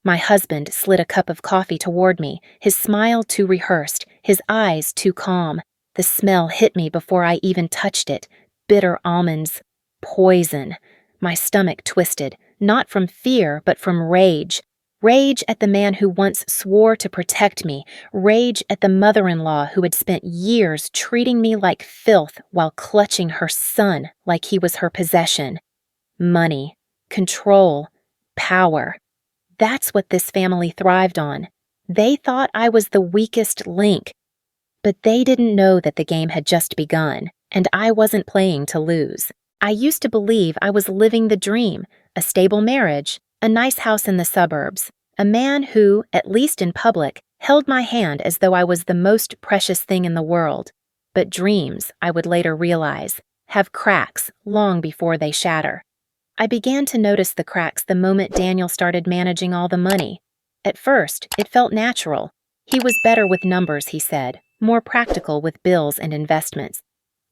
My husband slid a cup of coffee toward me, his smile too rehearsed, his eyes too calm. The smell hit me before I even touched it. Bitter almonds. Poison. My stomach twisted, not from fear, but from rage. Rage at the man who once swore to protect me. Rage at the mother-in-law who had spent years treating me like filth while clutching her son like he was her possession. Money. Control. Power. That's what this family thrived on. They thought I was the weakest link. But they didn't know that the game had just begun, and I wasn't playing to lose. I used to believe I was living the dream, a stable marriage, a nice house in the suburbs, a man who, at least in public, held my hand as though I was the most precious thing in the world. But dreams, I would later realize, have cracks long before they shatter. I began to notice the cracks the moment Daniel started managing all the money. At first, it felt natural. He was better with numbers, he said, more practical with bills and investments.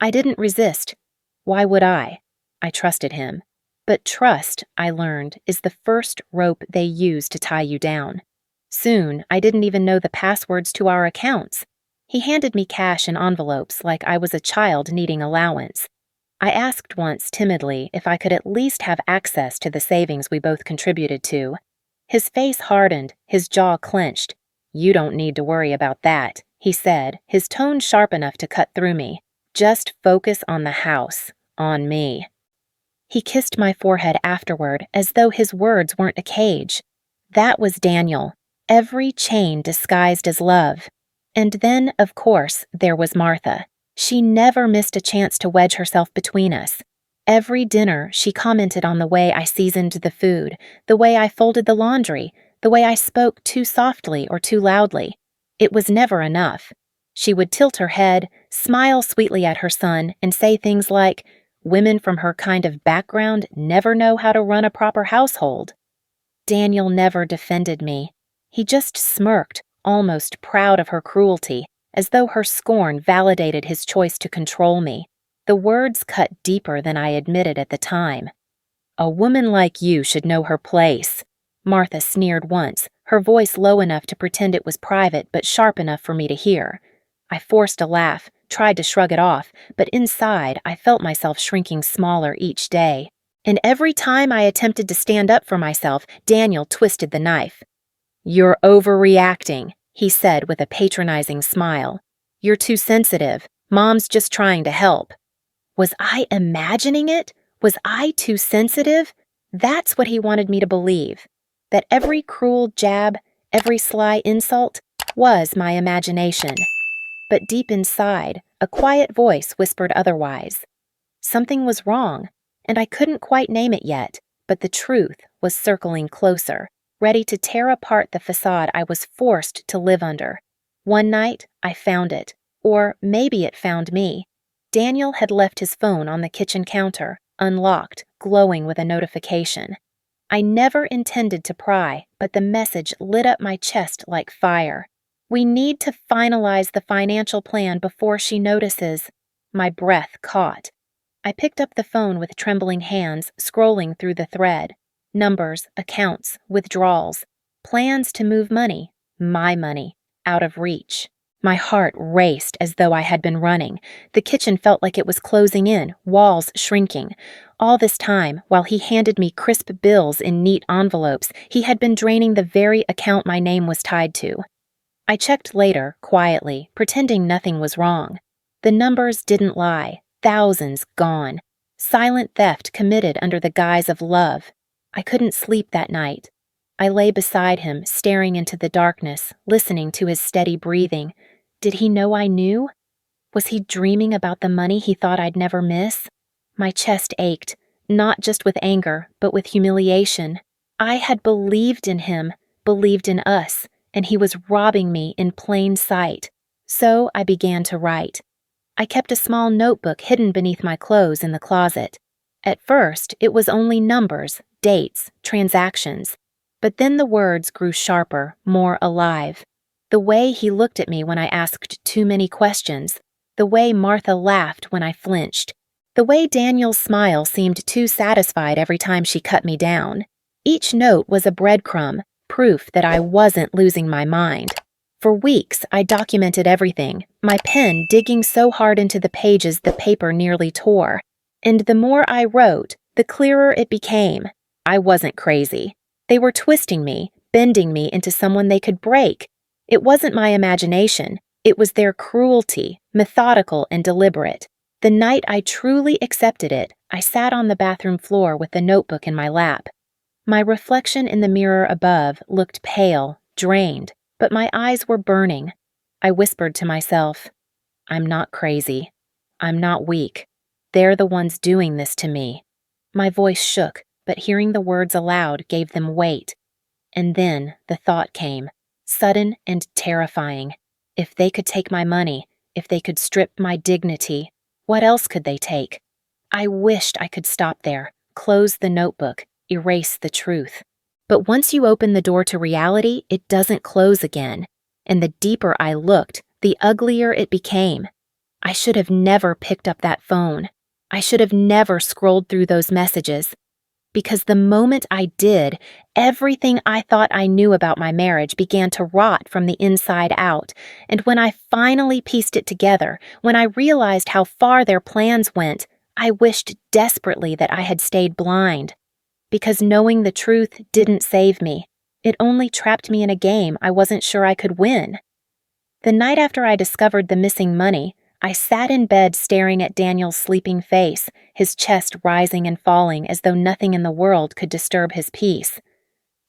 I didn't resist. Why would I? I trusted him. But trust, I learned, is the first rope they use to tie you down. Soon, I didn't even know the passwords to our accounts. He handed me cash in envelopes like I was a child needing allowance. I asked once timidly if I could at least have access to the savings we both contributed to. His face hardened, his jaw clenched. "You don't need to worry about that," he said, his tone sharp enough to cut through me. "Just focus on the house, on me." He kissed my forehead afterward as though his words weren't a cage. That was Daniel, every chain disguised as love. And then, of course, there was Martha. She never missed a chance to wedge herself between us. Every dinner, she commented on the way I seasoned the food, the way I folded the laundry, the way I spoke too softly or too loudly. It was never enough. She would tilt her head, smile sweetly at her son, and say things like, "Women from her kind of background never know how to run a proper household." Daniel never defended me. He just smirked, almost proud of her cruelty, as though her scorn validated his choice to control me. The words cut deeper than I admitted at the time. "A woman like you should know her place," Martha sneered once, her voice low enough to pretend it was private but sharp enough for me to hear. I forced a laugh, tried to shrug it off, but inside I felt myself shrinking smaller each day. And every time I attempted to stand up for myself, Daniel twisted the knife. "You're overreacting," he said with a patronizing smile. "You're too sensitive. Mom's just trying to help." Was I imagining it? Was I too sensitive? That's what he wanted me to believe. That every cruel jab, every sly insult, was my imagination. But deep inside, a quiet voice whispered otherwise. Something was wrong, and I couldn't quite name it yet, but the truth was circling closer, ready to tear apart the facade I was forced to live under. One night, I found it, or maybe it found me. Daniel had left his phone on the kitchen counter, unlocked, glowing with a notification. I never intended to pry, but the message lit up my chest like fire. "We need to finalize the financial plan before she notices." My breath caught. I picked up the phone with trembling hands, scrolling through the thread. Numbers, accounts, withdrawals. Plans to move money, my money, out of reach. My heart raced as though I had been running. The kitchen felt like it was closing in, walls shrinking. All this time, while he handed me crisp bills in neat envelopes, he had been draining the very account my name was tied to. I checked later, quietly, pretending nothing was wrong. The numbers didn't lie. Thousands gone. Silent theft committed under the guise of love. I couldn't sleep that night. I lay beside him, staring into the darkness, listening to his steady breathing. Did he know I knew? Was he dreaming about the money he thought I'd never miss? My chest ached, not just with anger, but with humiliation. I had believed in him, believed in us, and he was robbing me in plain sight. So I began to write. I kept a small notebook hidden beneath my clothes in the closet. At first, it was only numbers, dates, transactions. But then the words grew sharper, more alive. The way he looked at me when I asked too many questions. The way Martha laughed when I flinched. The way Daniel's smile seemed too satisfied every time she cut me down. Each note was a breadcrumb, proof that I wasn't losing my mind. For weeks, I documented everything, my pen digging so hard into the pages the paper nearly tore. And the more I wrote, the clearer it became. I wasn't crazy. They were twisting me, bending me into someone they could break. It wasn't my imagination. It was their cruelty, methodical and deliberate. The night I truly accepted it, I sat on the bathroom floor with the notebook in my lap. My reflection in the mirror above looked pale, drained, but my eyes were burning. I whispered to myself, "I'm not crazy. I'm not weak. They're the ones doing this to me." My voice shook, but hearing the words aloud gave them weight. And then the thought came, sudden and terrifying. If they could take my money, if they could strip my dignity, what else could they take? I wished I could stop there, close the notebook, erase the truth. But once you open the door to reality, it doesn't close again. And the deeper I looked, the uglier it became. I should have never picked up that phone. I should have never scrolled through those messages. Because the moment I did, everything I thought I knew about my marriage began to rot from the inside out. And when I finally pieced it together, when I realized how far their plans went, I wished desperately that I had stayed blind. Because knowing the truth didn't save me. It only trapped me in a game I wasn't sure I could win. The night after I discovered the missing money, I sat in bed staring at Daniel's sleeping face, his chest rising and falling as though nothing in the world could disturb his peace.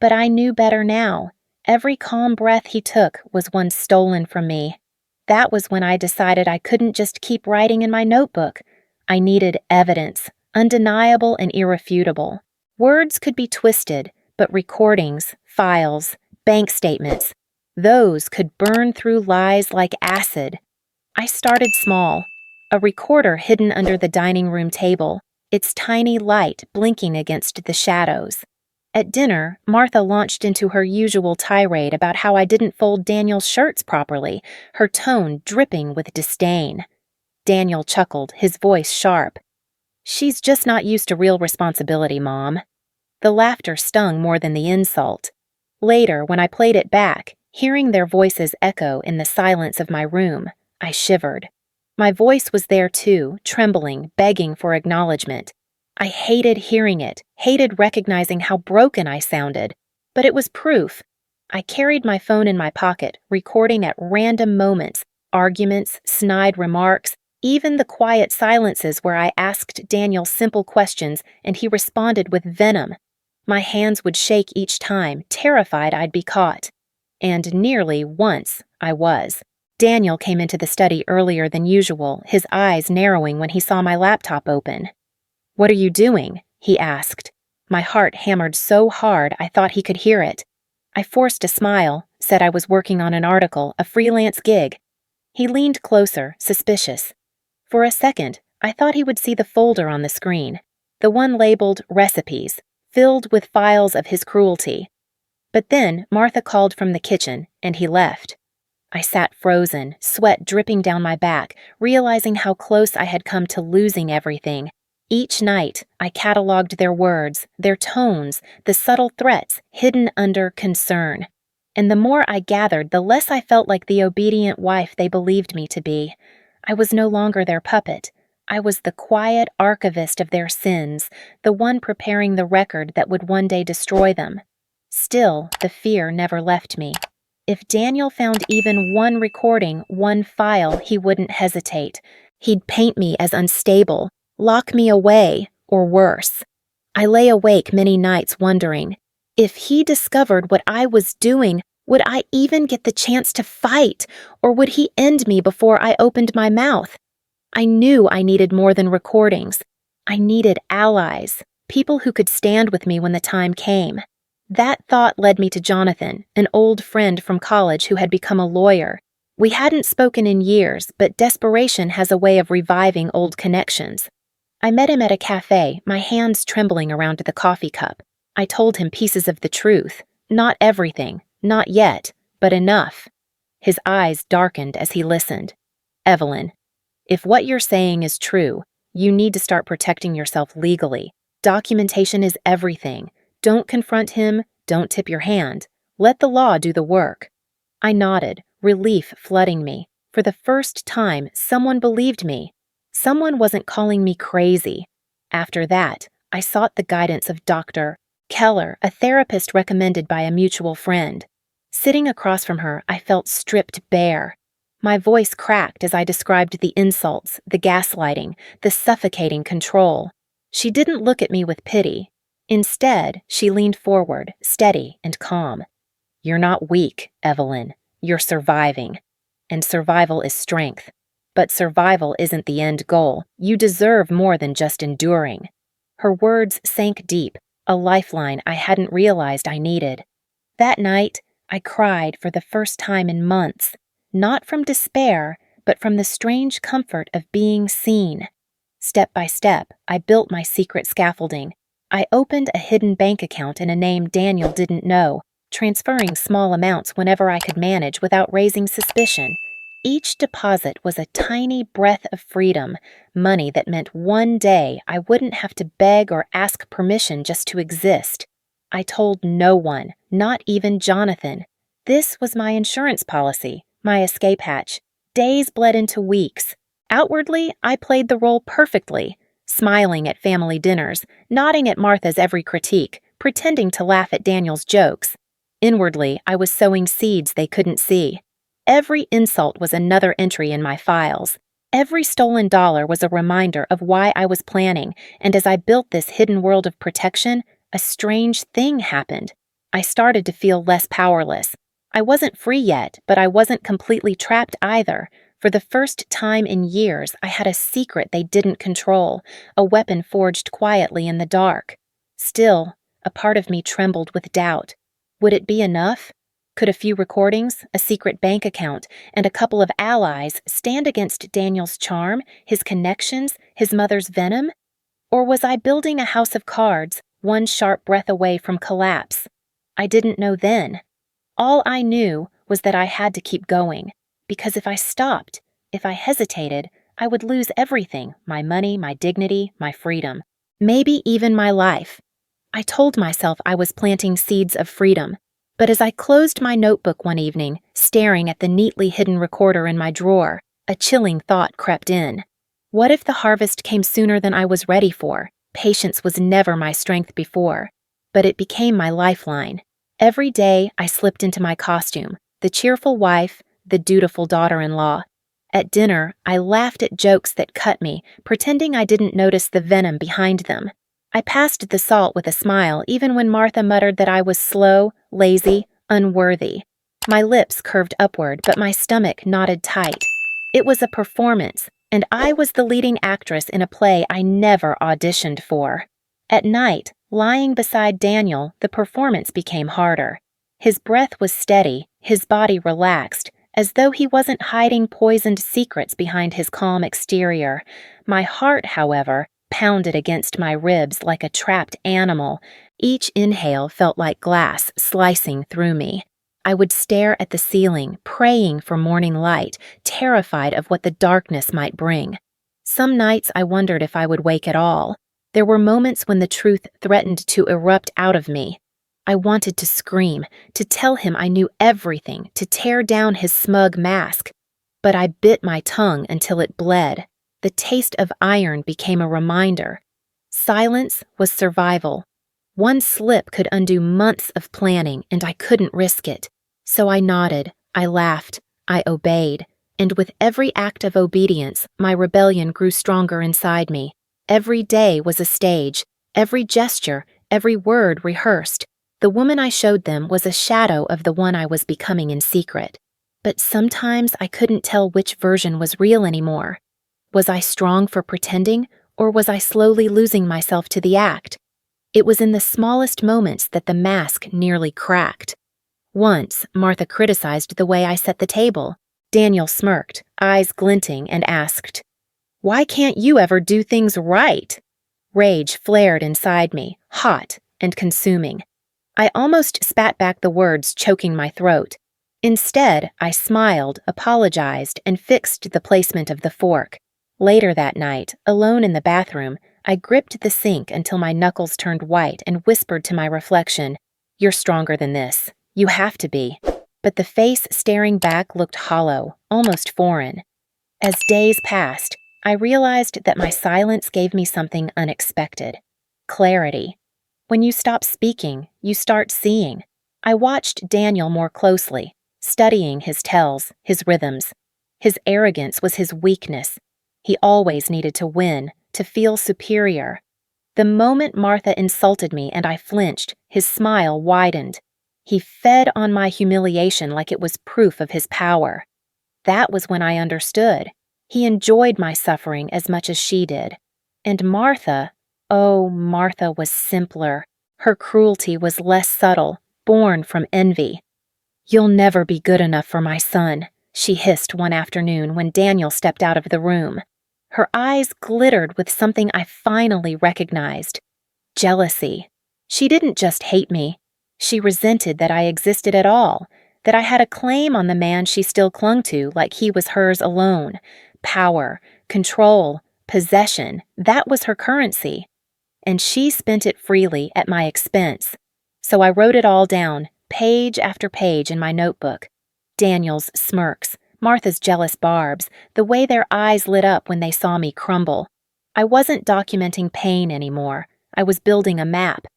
But I knew better now. Every calm breath he took was one stolen from me. That was when I decided I couldn't just keep writing in my notebook. I needed evidence, undeniable and irrefutable. Words could be twisted, but recordings, files, bank statements, those could burn through lies like acid. I started small, a recorder hidden under the dining room table, its tiny light blinking against the shadows. At dinner, Martha launched into her usual tirade about how I didn't fold Daniel's shirts properly, her tone dripping with disdain. Daniel chuckled, his voice sharp. "She's just not used to real responsibility, Mom." The laughter stung more than the insult. Later, when I played it back, hearing their voices echo in the silence of my room, I shivered. My voice was there too, trembling, begging for acknowledgement. I hated hearing it, hated recognizing how broken I sounded. But it was proof. I carried my phone in my pocket, recording at random moments, arguments, snide remarks, even the quiet silences where I asked Daniel simple questions and he responded with venom. My hands would shake each time, terrified I'd be caught. And nearly once I was. Daniel came into the study earlier than usual, his eyes narrowing when he saw my laptop open. "What are you doing?" he asked. My heart hammered so hard I thought he could hear it. I forced a smile, said I was working on an article, a freelance gig. He leaned closer, suspicious. For a second, I thought he would see the folder on the screen, the one labeled Recipes, filled with files of his cruelty. But then Martha called from the kitchen, and he left. I sat frozen, sweat dripping down my back, realizing how close I had come to losing everything. Each night, I cataloged their words, their tones, the subtle threats hidden under concern. And the more I gathered, the less I felt like the obedient wife they believed me to be. I was no longer their puppet. I was the quiet archivist of their sins, the one preparing the record that would one day destroy them. Still, the fear never left me. If Daniel found even one recording, one file, he wouldn't hesitate. He'd paint me as unstable, lock me away, or worse. I lay awake many nights wondering, if he discovered what I was doing, would I even get the chance to fight, or would he end me before I opened my mouth? I knew I needed more than recordings. I needed allies, people who could stand with me when the time came. That thought led me to Jonathan, an old friend from college who had become a lawyer. We hadn't spoken in years, but desperation has a way of reviving old connections. I met him at a cafe, my hands trembling around the coffee cup. I told him pieces of the truth. Not everything, not yet, but enough. His eyes darkened as he listened. "Evelyn, if what you're saying is true, you need to start protecting yourself legally. Documentation is everything. Don't confront him, don't tip your hand. Let the law do the work." I nodded, relief flooding me. For the first time, someone believed me. Someone wasn't calling me crazy. After that, I sought the guidance of Dr. Keller, a therapist recommended by a mutual friend. Sitting across from her, I felt stripped bare. My voice cracked as I described the insults, the gaslighting, the suffocating control. She didn't look at me with pity. Instead, she leaned forward, steady and calm. "You're not weak, Evelyn. You're surviving. And survival is strength. But survival isn't the end goal. You deserve more than just enduring." Her words sank deep, a lifeline I hadn't realized I needed. That night, I cried for the first time in months, not from despair, but from the strange comfort of being seen. Step by step, I built my secret scaffolding. I opened a hidden bank account in a name Daniel didn't know, transferring small amounts whenever I could manage without raising suspicion. Each deposit was a tiny breath of freedom, money that meant one day I wouldn't have to beg or ask permission just to exist. I told no one, not even Jonathan. This was my insurance policy, my escape hatch. Days bled into weeks. Outwardly, I played the role perfectly, smiling at family dinners, nodding at Martha's every critique, pretending to laugh at Daniel's jokes. Inwardly, I was sowing seeds they couldn't see. Every insult was another entry in my files. Every stolen dollar was a reminder of why I was planning, and as I built this hidden world of protection, a strange thing happened. I started to feel less powerless. I wasn't free yet, but I wasn't completely trapped either. For the first time in years, I had a secret they didn't control, a weapon forged quietly in the dark. Still, a part of me trembled with doubt. Would it be enough? Could a few recordings, a secret bank account, and a couple of allies stand against Daniel's charm, his connections, his mother's venom? Or was I building a house of cards, one sharp breath away from collapse? I didn't know then. All I knew was that I had to keep going, because if I stopped, if I hesitated, I would lose everything, my money, my dignity, my freedom, maybe even my life. I told myself I was planting seeds of freedom, but as I closed my notebook one evening, staring at the neatly hidden recorder in my drawer, a chilling thought crept in. What if the harvest came sooner than I was ready for? Patience was never my strength before, but it became my lifeline. Every day I slipped into my costume, the cheerful wife, the dutiful daughter-in-law. At dinner, I laughed at jokes that cut me, pretending I didn't notice the venom behind them. I passed the salt with a smile even when Martha muttered that I was slow, lazy, unworthy. My lips curved upward, but my stomach knotted tight. It was a performance, and I was the leading actress in a play I never auditioned for. At night, lying beside Daniel, the performance became harder. His breath was steady, his body relaxed, as though he wasn't hiding poisoned secrets behind his calm exterior. My heart, however, pounded against my ribs like a trapped animal. Each inhale felt like glass slicing through me. I would stare at the ceiling, praying for morning light, terrified of what the darkness might bring. Some nights I wondered if I would wake at all. There were moments when the truth threatened to erupt out of me. I wanted to scream, to tell him I knew everything, to tear down his smug mask. But I bit my tongue until it bled. The taste of iron became a reminder. Silence was survival. One slip could undo months of planning, and I couldn't risk it. So I nodded, I laughed, I obeyed. And with every act of obedience, my rebellion grew stronger inside me. Every day was a stage, every gesture, every word rehearsed. The woman I showed them was a shadow of the one I was becoming in secret. But sometimes I couldn't tell which version was real anymore. Was I strong for pretending, or was I slowly losing myself to the act? It was in the smallest moments that the mask nearly cracked. Once, Martha criticized the way I set the table. Daniel smirked, eyes glinting, and asked, "Why can't you ever do things right?" Rage flared inside me, hot and consuming. I almost spat back the words, choking my throat. Instead, I smiled, apologized, and fixed the placement of the fork. Later that night, alone in the bathroom, I gripped the sink until my knuckles turned white and whispered to my reflection, "You're stronger than this. You have to be. But the face staring back looked hollow, almost foreign. As days passed, I realized that my silence gave me something unexpected. Clarity. When you stop speaking, you start seeing. I watched Daniel more closely, studying his tells, his rhythms. His arrogance was his weakness. He always needed to win, to feel superior. The moment Martha insulted me and I flinched, his smile widened. He fed on my humiliation like it was proof of his power. That was when I understood. He enjoyed my suffering as much as she did. And Martha, oh, Martha was simpler. Her cruelty was less subtle, born from envy. "You'll never be good enough for my son," she hissed one afternoon when Daniel stepped out of the room. Her eyes glittered with something I finally recognized: jealousy. She didn't just hate me. She resented that I existed at all, that I had a claim on the man she still clung to like he was hers alone. Power, control, possession, that was her currency. And she spent it freely at my expense. So I wrote it all down, page after page in my notebook. Daniel's smirks, Martha's jealous barbs, the way their eyes lit up when they saw me crumble. I wasn't documenting pain anymore. I was building a map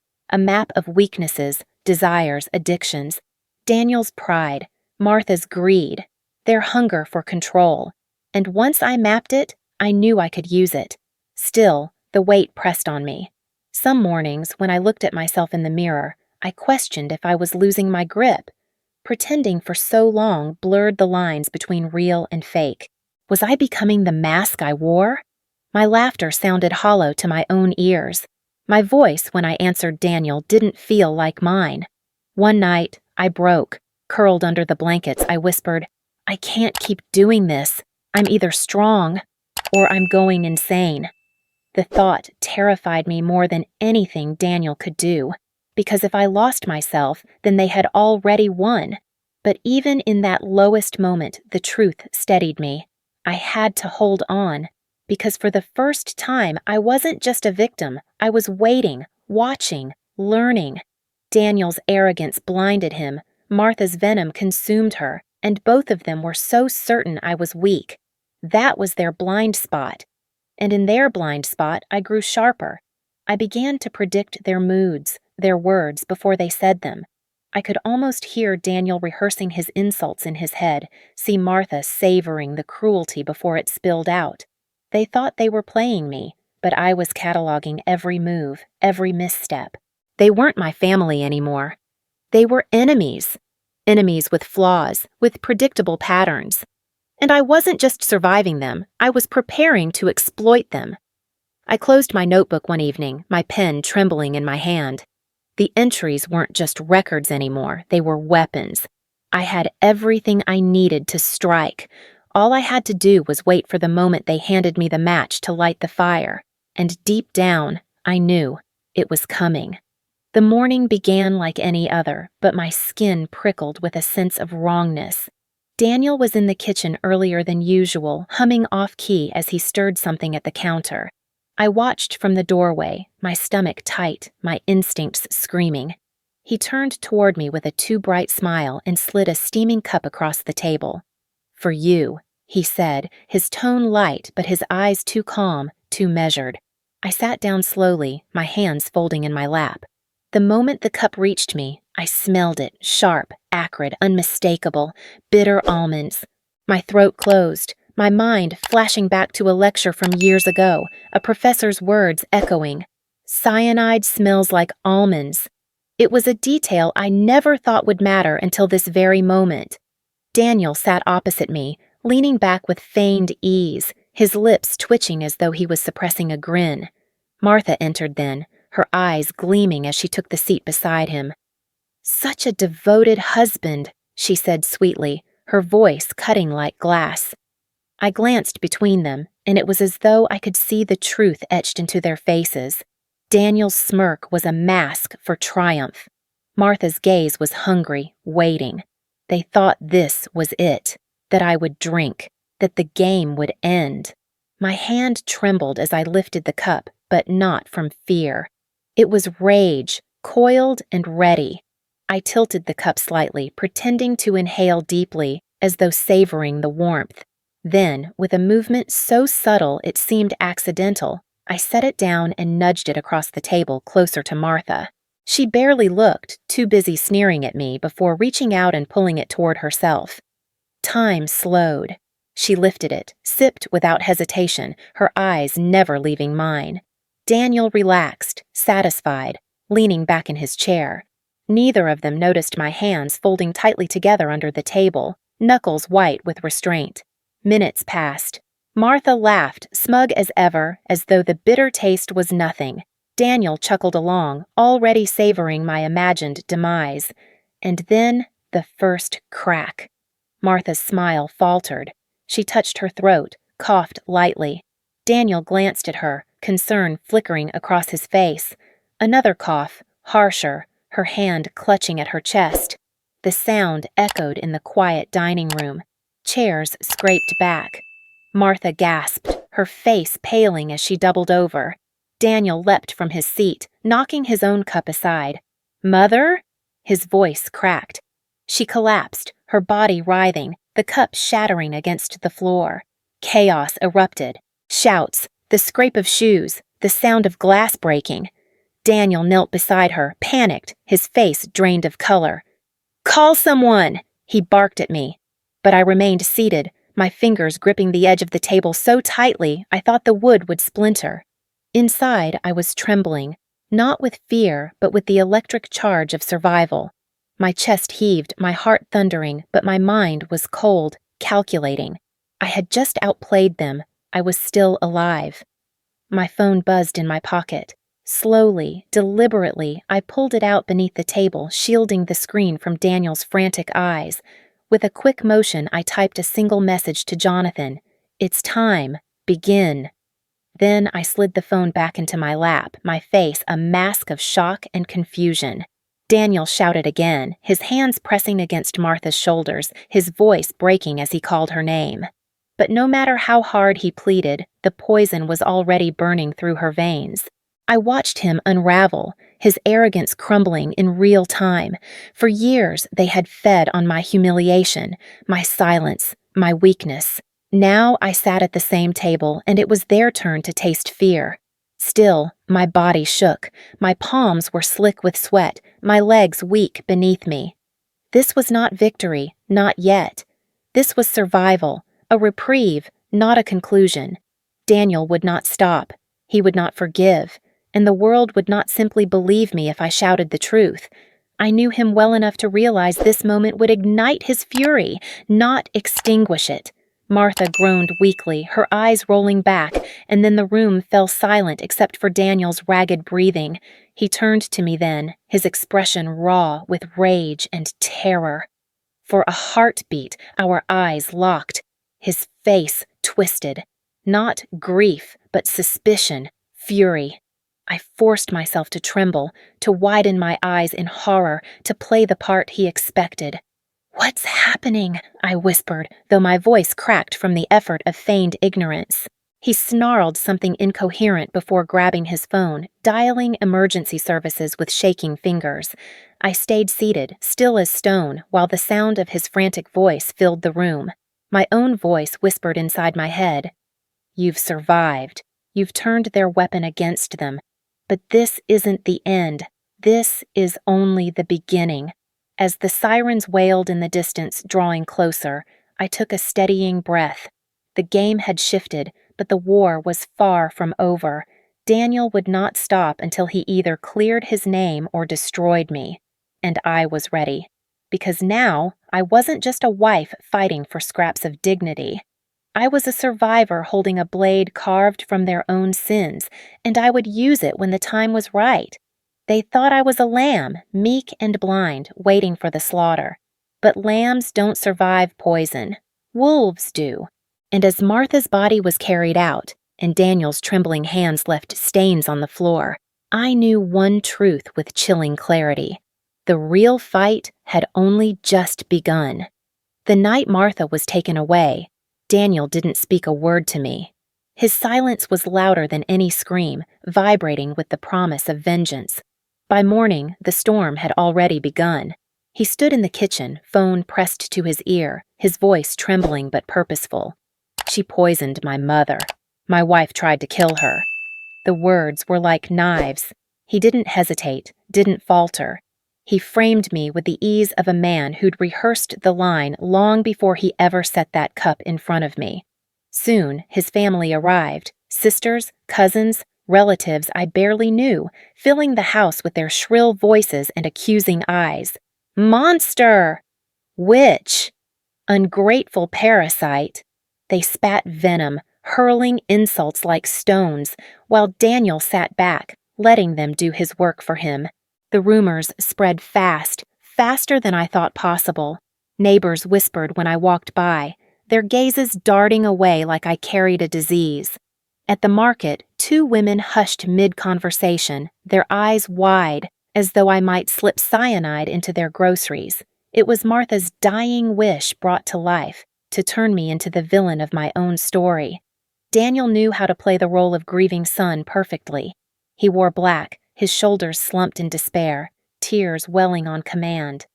of weaknesses, desires, addictions. Daniel's pride, Martha's greed, their hunger for control. And once I mapped it, I knew I could use it. Still, the weight pressed on me. Some mornings, when I looked at myself in the mirror, I questioned if I was losing my grip. Pretending for so long blurred the lines between real and fake. Was I becoming the mask I wore? My laughter sounded hollow to my own ears. My voice, when I answered Daniel, didn't feel like mine. One night, I broke. Curled under the blankets, I whispered, "I can't keep doing this. I'm either strong or I'm going insane." The thought terrified me more than anything Daniel could do, because if I lost myself, then they had already won. But even in that lowest moment, the truth steadied me. I had to hold on, because for the first time, I wasn't just a victim. I was waiting, watching, learning. Daniel's arrogance blinded him, Martha's venom consumed her, and both of them were so certain I was weak. That was their blind spot. And in their blind spot, I grew sharper. I began to predict their moods, their words, before they said them. I could almost hear Daniel rehearsing his insults in his head, see Martha savoring the cruelty before it spilled out. They thought they were playing me, but I was cataloging every move, every misstep. They weren't my family anymore. They were enemies. Enemies with flaws, with predictable patterns. And I wasn't just surviving them, I was preparing to exploit them. I closed my notebook one evening, my pen trembling in my hand. The entries weren't just records anymore, they were weapons. I had everything I needed to strike. All I had to do was wait for the moment they handed me the match to light the fire. And deep down, I knew it was coming. The morning began like any other, but my skin prickled with a sense of wrongness. Daniel was in the kitchen earlier than usual, humming off-key as he stirred something at the counter. I watched from the doorway, my stomach tight, my instincts screaming. He turned toward me with a too bright smile and slid a steaming cup across the table. "For you," he said, his tone light but his eyes too calm, too measured. I sat down slowly, my hands folding in my lap. The moment the cup reached me, I smelled it, sharp, acrid, unmistakable, bitter almonds. My throat closed, my mind flashing back to a lecture from years ago, a professor's words echoing. "Cyanide smells like almonds." It was a detail I never thought would matter until this very moment. Daniel sat opposite me, leaning back with feigned ease, his lips twitching as though he was suppressing a grin. Martha entered then, her eyes gleaming as she took the seat beside him. "Such a devoted husband," she said sweetly, her voice cutting like glass. I glanced between them, and it was as though I could see the truth etched into their faces. Daniel's smirk was a mask for triumph. Martha's gaze was hungry, waiting. They thought this was it, that I would drink, that the game would end. My hand trembled as I lifted the cup, but not from fear. It was rage, coiled and ready. I tilted the cup slightly, pretending to inhale deeply, as though savoring the warmth. Then, with a movement so subtle it seemed accidental, I set it down and nudged it across the table closer to Martha. She barely looked, too busy sneering at me before reaching out and pulling it toward herself. Time slowed. She lifted it, sipped without hesitation, her eyes never leaving mine. Daniel relaxed, satisfied, leaning back in his chair. Neither of them noticed my hands folding tightly together under the table, knuckles white with restraint. Minutes passed. Martha laughed, smug as ever, as though the bitter taste was nothing. Daniel chuckled along, already savoring my imagined demise. And then the first crack. Martha's smile faltered. She touched her throat, coughed lightly. Daniel glanced at her, concern flickering across his face. Another cough, harsher, her hand clutching at her chest. The sound echoed in the quiet dining room. Chairs scraped back. Martha gasped, her face paling as she doubled over. Daniel leapt from his seat, knocking his own cup aside. "Mother?" His voice cracked. She collapsed, her body writhing, the cup shattering against the floor. Chaos erupted. Shouts, the scrape of shoes, the sound of glass breaking. Daniel knelt beside her, panicked, his face drained of color. "Call someone!" he barked at me. But I remained seated, my fingers gripping the edge of the table so tightly I thought the wood would splinter. Inside, I was trembling, not with fear, but with the electric charge of survival. My chest heaved, my heart thundering, but my mind was cold, calculating. I had just outplayed them. I was still alive. My phone buzzed in my pocket. Slowly, deliberately, I pulled it out beneath the table, shielding the screen from Daniel's frantic eyes. With a quick motion, I typed a single message to Jonathan. "It's time. Begin." Then I slid the phone back into my lap, my face a mask of shock and confusion. Daniel shouted again, his hands pressing against Martha's shoulders, his voice breaking as he called her name. But no matter how hard he pleaded, the poison was already burning through her veins. I watched him unravel, his arrogance crumbling in real time. For years, they had fed on my humiliation, my silence, my weakness. Now I sat at the same table, and it was their turn to taste fear. Still, my body shook. My palms were slick with sweat, my legs weak beneath me. This was not victory, not yet. This was survival, a reprieve, not a conclusion. Daniel would not stop. He would not forgive. And the world would not simply believe me if I shouted the truth. I knew him well enough to realize this moment would ignite his fury, not extinguish it. Martha groaned weakly, her eyes rolling back, and then the room fell silent except for Daniel's ragged breathing. He turned to me then, his expression raw with rage and terror. For a heartbeat, our eyes locked, his face twisted. Not grief, but suspicion, fury. I forced myself to tremble, to widen my eyes in horror, to play the part he expected. "What's happening?" I whispered, though my voice cracked from the effort of feigned ignorance. He snarled something incoherent before grabbing his phone, dialing emergency services with shaking fingers. I stayed seated, still as stone, while the sound of his frantic voice filled the room. My own voice whispered inside my head. "You've survived. You've turned their weapon against them. But this isn't the end. This is only the beginning." As the sirens wailed in the distance, drawing closer, I took a steadying breath. The game had shifted, but the war was far from over. Daniel would not stop until he either cleared his name or destroyed me. And I was ready. Because now, I wasn't just a wife fighting for scraps of dignity. I was a survivor holding a blade carved from their own sins, and I would use it when the time was right. They thought I was a lamb, meek and blind, waiting for the slaughter. But lambs don't survive poison. Wolves do. And as Martha's body was carried out, and Daniel's trembling hands left stains on the floor, I knew one truth with chilling clarity. The real fight had only just begun. The night Martha was taken away, Daniel didn't speak a word to me. His silence was louder than any scream, vibrating with the promise of vengeance. By morning, the storm had already begun. He stood in the kitchen, phone pressed to his ear, his voice trembling but purposeful. "She poisoned my mother. My wife tried to kill her." The words were like knives. He didn't hesitate, didn't falter. He framed me with the ease of a man who'd rehearsed the line long before he ever set that cup in front of me. Soon, his family arrived, sisters, cousins, relatives I barely knew, filling the house with their shrill voices and accusing eyes. "Monster! Witch! Ungrateful parasite!" They spat venom, hurling insults like stones, while Daniel sat back, letting them do his work for him. The rumors spread fast, faster than I thought possible. Neighbors whispered when I walked by, their gazes darting away like I carried a disease. At the market, 2 women hushed mid-conversation, their eyes wide, as though I might slip cyanide into their groceries. It was Martha's dying wish brought to life, to turn me into the villain of my own story. Daniel knew how to play the role of grieving son perfectly. He wore black, his shoulders slumped in despair, tears welling on command.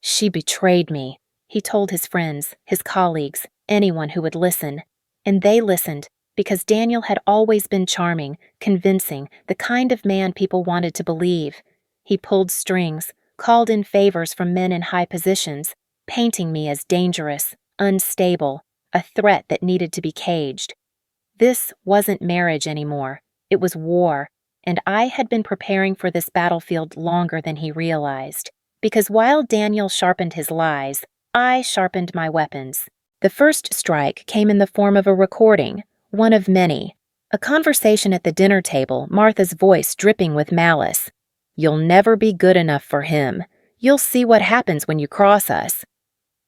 "She betrayed me," he told his friends, his colleagues, anyone who would listen. And they listened, because Daniel had always been charming, convincing, the kind of man people wanted to believe. He pulled strings, called in favors from men in high positions, painting me as dangerous, unstable, a threat that needed to be caged. This wasn't marriage anymore. It was war, and I had been preparing for this battlefield longer than he realized. Because while Daniel sharpened his lies, I sharpened my weapons. The first strike came in the form of a recording, one of many. A conversation at the dinner table, Martha's voice dripping with malice. "You'll never be good enough for him. You'll see what happens when you cross us."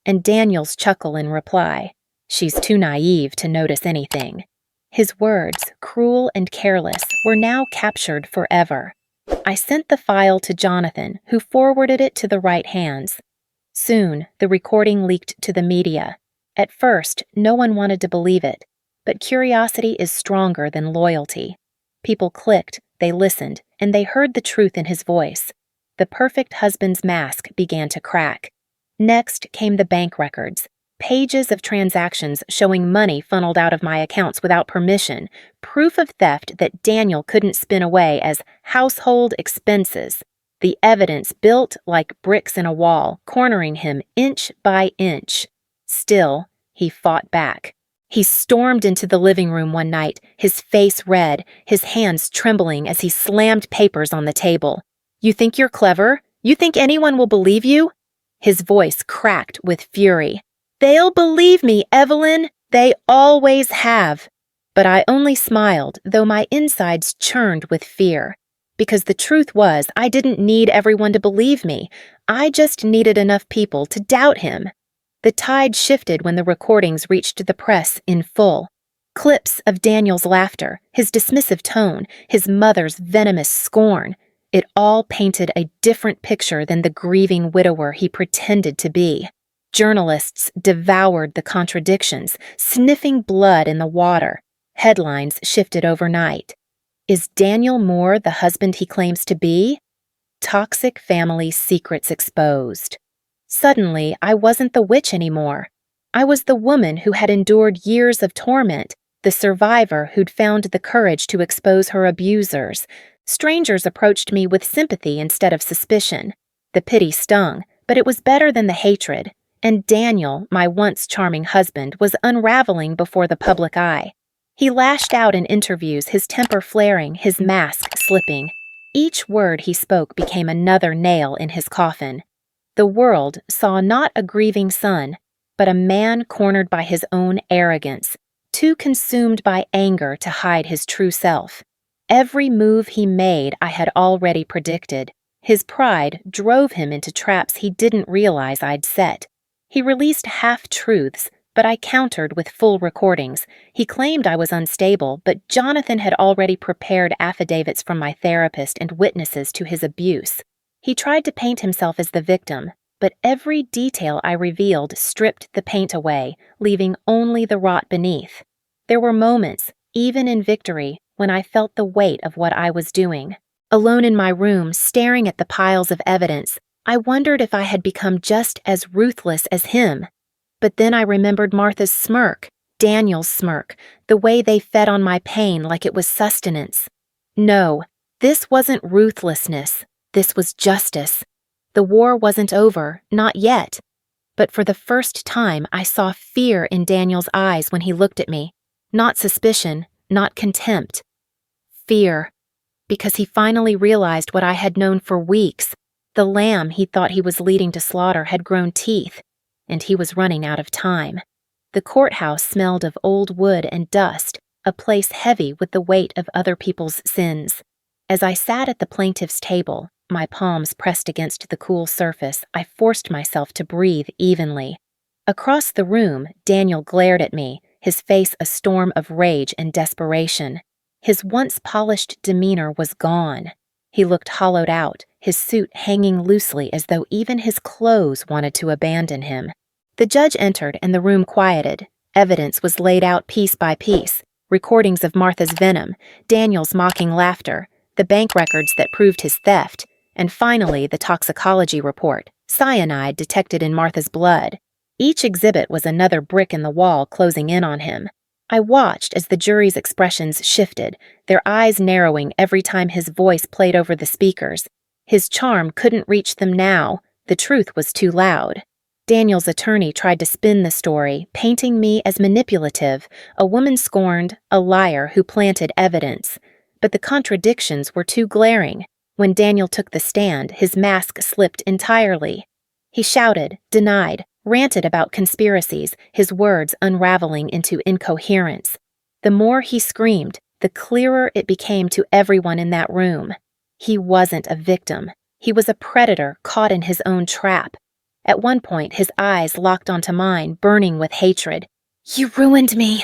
And Daniel's chuckle in reply. "She's too naive to notice anything." His words, cruel and careless, were now captured forever. I sent the file to Jonathan, who forwarded it to the right hands. Soon, the recording leaked to the media. At first, no one wanted to believe it, but curiosity is stronger than loyalty. People clicked, they listened, and they heard the truth in his voice. The perfect husband's mask began to crack. Next came the bank records. Pages of transactions showing money funneled out of my accounts without permission, proof of theft that Daniel couldn't spin away as household expenses. The evidence built like bricks in a wall, cornering him inch by inch. Still, he fought back. He stormed into the living room one night, his face red, his hands trembling as he slammed papers on the table. "You think you're clever? You think anyone will believe you?" His voice cracked with fury. "They'll believe me, Evelyn. They always have." But I only smiled, though my insides churned with fear. Because the truth was, I didn't need everyone to believe me. I just needed enough people to doubt him. The tide shifted when the recordings reached the press in full. Clips of Daniel's laughter, his dismissive tone, his mother's venomous scorn. It all painted a different picture than the grieving widower he pretended to be. Journalists devoured the contradictions, sniffing blood in the water. Headlines shifted overnight. Is Daniel Moore the husband he claims to be? Toxic family secrets exposed. Suddenly, I wasn't the witch anymore. I was the woman who had endured years of torment, the survivor who'd found the courage to expose her abusers. Strangers approached me with sympathy instead of suspicion. The pity stung, but it was better than the hatred. And Daniel, my once charming husband, was unraveling before the public eye. He lashed out in interviews, his temper flaring, his mask slipping. Each word he spoke became another nail in his coffin. The world saw not a grieving son, but a man cornered by his own arrogance, too consumed by anger to hide his true self. Every move he made I had already predicted. His pride drove him into traps he didn't realize I'd set. He released half-truths, but I countered with full recordings. He claimed I was unstable, but Jonathan had already prepared affidavits from my therapist and witnesses to his abuse. He tried to paint himself as the victim, but every detail I revealed stripped the paint away, leaving only the rot beneath. There were moments, even in victory, when I felt the weight of what I was doing. Alone in my room, staring at the piles of evidence, I wondered if I had become just as ruthless as him. But then I remembered Martha's smirk, Daniel's smirk, the way they fed on my pain like it was sustenance. No, this wasn't ruthlessness. This was justice. The war wasn't over, not yet. But for the first time, I saw fear in Daniel's eyes when he looked at me. Not suspicion, not contempt. Fear. Because he finally realized what I had known for weeks. The lamb he thought he was leading to slaughter had grown teeth, and he was running out of time. The courthouse smelled of old wood and dust, a place heavy with the weight of other people's sins. As I sat at the plaintiff's table, my palms pressed against the cool surface, I forced myself to breathe evenly. Across the room, Daniel glared at me, his face a storm of rage and desperation. His once polished demeanor was gone. He looked hollowed out, his suit hanging loosely as though even his clothes wanted to abandon him. The judge entered and the room quieted. Evidence was laid out piece by piece. Recordings of Martha's venom, Daniel's mocking laughter, the bank records that proved his theft, and finally the toxicology report, cyanide detected in Martha's blood. Each exhibit was another brick in the wall closing in on him. I watched as the jury's expressions shifted, their eyes narrowing every time his voice played over the speakers. His charm couldn't reach them now. The truth was too loud. Daniel's attorney tried to spin the story, painting me as manipulative, a woman scorned, a liar who planted evidence. But the contradictions were too glaring. When Daniel took the stand, his mask slipped entirely. He shouted, denied, ranted about conspiracies, his words unraveling into incoherence. The more he screamed, the clearer it became to everyone in that room. He wasn't a victim. He was a predator caught in his own trap. At one point, his eyes locked onto mine, burning with hatred. "You ruined me!"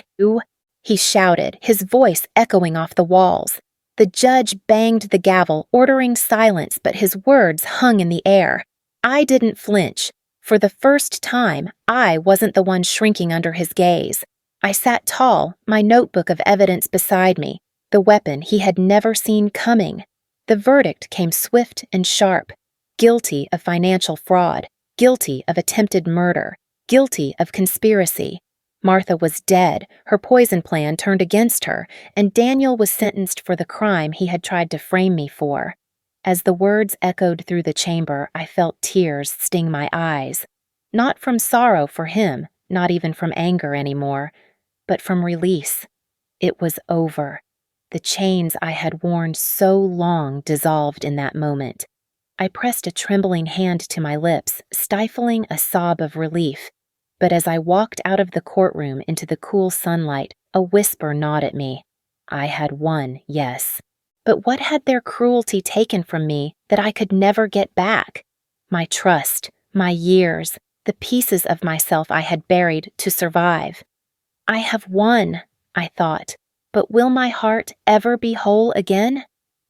He shouted, his voice echoing off the walls. The judge banged the gavel, ordering silence, but his words hung in the air. I didn't flinch. For the first time, I wasn't the one shrinking under his gaze. I sat tall, my notebook of evidence beside me, the weapon he had never seen coming. The verdict came swift and sharp. Guilty of financial fraud, guilty of attempted murder, guilty of conspiracy. Martha was dead, her poison plan turned against her, and Daniel was sentenced for the crime he had tried to frame me for. As the words echoed through the chamber, I felt tears sting my eyes. Not from sorrow for him, not even from anger anymore, but from release. It was over. The chains I had worn so long dissolved in that moment. I pressed a trembling hand to my lips, stifling a sob of relief. But as I walked out of the courtroom into the cool sunlight, a whisper gnawed at me. I had won, yes. But what had their cruelty taken from me that I could never get back? My trust, my years, the pieces of myself I had buried to survive. I have won, I thought, but will my heart ever be whole again?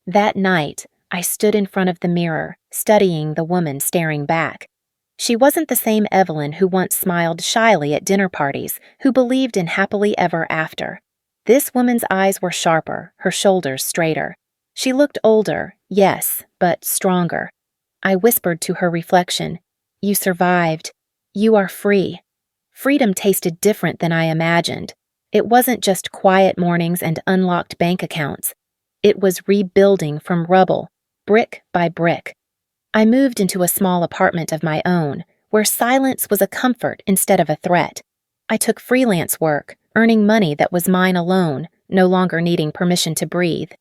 That night, I stood in front of the mirror, studying the woman staring back. She wasn't the same Evelyn who once smiled shyly at dinner parties, who believed in happily ever after. This woman's eyes were sharper, her shoulders straighter. She looked older, yes, but stronger. I whispered to her reflection, "You survived. You are free." Freedom tasted different than I imagined. It wasn't just quiet mornings and unlocked bank accounts. It was rebuilding from rubble, brick by brick. I moved into a small apartment of my own, where silence was a comfort instead of a threat. I took freelance work, earning money that was mine alone, no longer needing permission to breathe.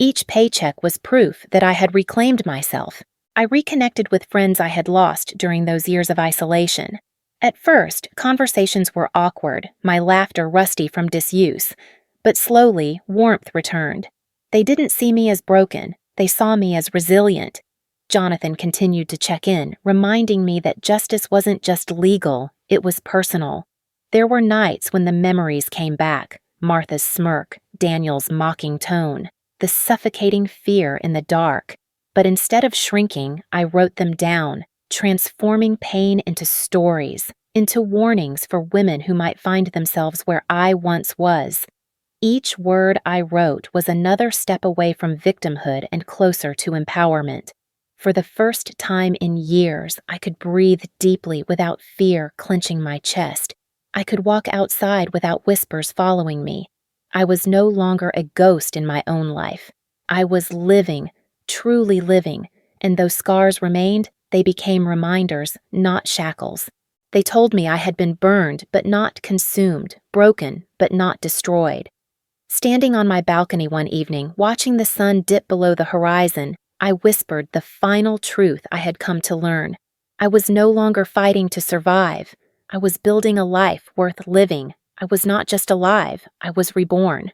Each paycheck was proof that I had reclaimed myself. I reconnected with friends I had lost during those years of isolation. At first, conversations were awkward, my laughter rusty from disuse. But slowly, warmth returned. They didn't see me as broken, they saw me as resilient. Jonathan continued to check in, reminding me that justice wasn't just legal, it was personal. There were nights when the memories came back, Martha's smirk, Daniel's mocking tone, the suffocating fear in the dark. But instead of shrinking, I wrote them down, transforming pain into stories, into warnings for women who might find themselves where I once was. Each word I wrote was another step away from victimhood and closer to empowerment. For the first time in years, I could breathe deeply without fear clenching my chest. I could walk outside without whispers following me. I was no longer a ghost in my own life. I was living, truly living, and though scars remained, they became reminders, not shackles. They told me I had been burned but not consumed, broken but not destroyed. Standing on my balcony one evening, watching the sun dip below the horizon, I whispered the final truth I had come to learn. I was no longer fighting to survive. I was building a life worth living. I was not just alive, I was reborn.